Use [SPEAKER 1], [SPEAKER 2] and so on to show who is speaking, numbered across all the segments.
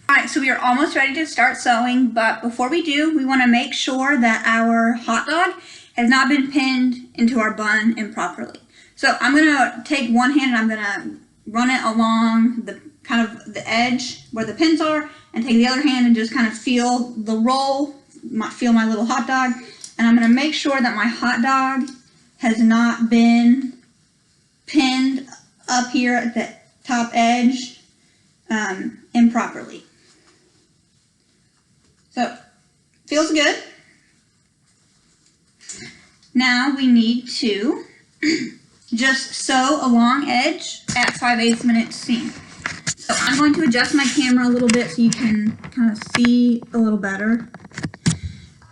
[SPEAKER 1] Alright, so we are almost ready to start sewing, but before we do, we want to make sure that our hot dog has not been pinned into our bun improperly. So I'm going to take one hand and I'm going to run it along the kind of the edge where the pins are, and take the other hand and just kind of feel the roll, feel my little hot dog, and I'm going to make sure that my hot dog has not been pinned up here at the top edge improperly. So, feels good. Now we need to just sew a long edge at 5/8 minute seam. So I'm going to adjust my camera a little bit so you can kind of see a little better.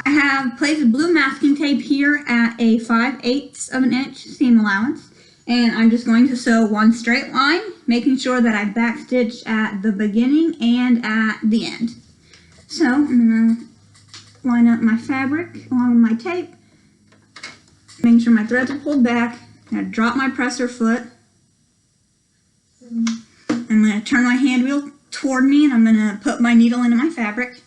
[SPEAKER 1] I have placed blue masking tape here at a 5/8 of an inch seam allowance, and I'm just going to sew one straight line, making sure that I backstitch at the beginning and at the end. So I'm going to line up my fabric along with my tape, making sure my threads are pulled back. I'm going to drop my presser foot. I'm going to turn my hand wheel toward me, and I'm going to put my needle into my fabric.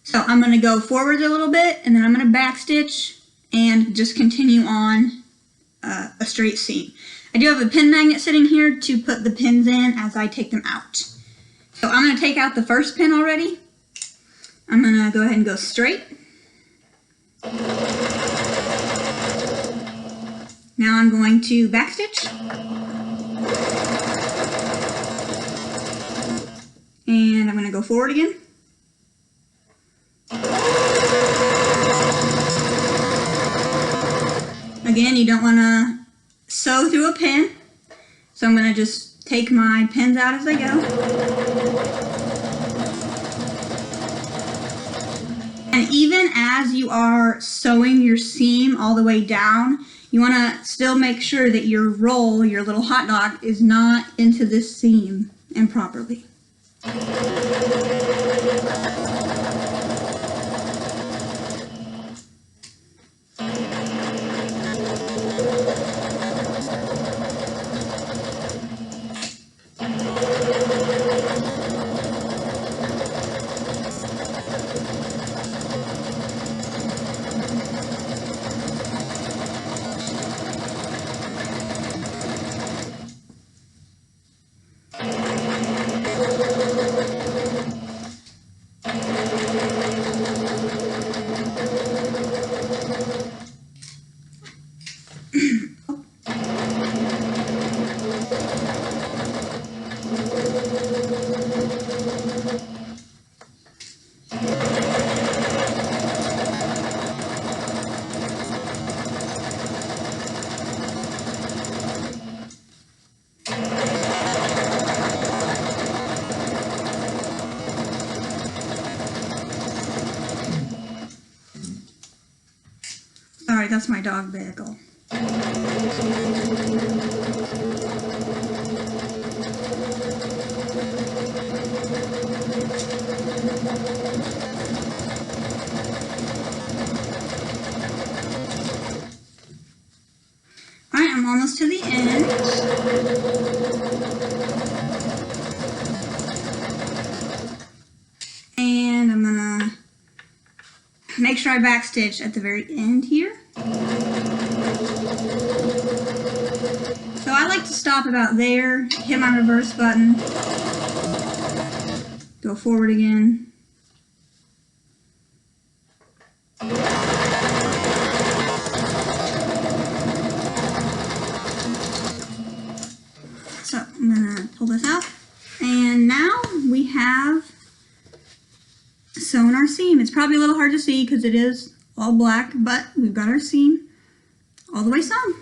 [SPEAKER 1] So I'm going to go forward a little bit, and then I'm going to backstitch and just continue on a straight seam. I do have a pin magnet sitting here to put the pins in as I take them out. So I'm going to take out the first pin already. I'm going to go ahead and go straight. Now I'm going to backstitch. And I'm going to go forward again. Again, you don't want to sew through a pin, so I'm going to just take my pins out as I go. And even as you are sewing your seam all the way down, you want to still make sure that your roll, your little hot dog, is not into this seam improperly. Sorry, that's my dog bagel. Alright, I'm almost to the end. And I'm gonna make sure I backstitch at the very end here. So I like to stop about there, hit my reverse button, go forward again. So I'm gonna pull this out, and now we have sewn our seam. It's probably a little hard to see because it is all black, but we've got our seam all the way sewn.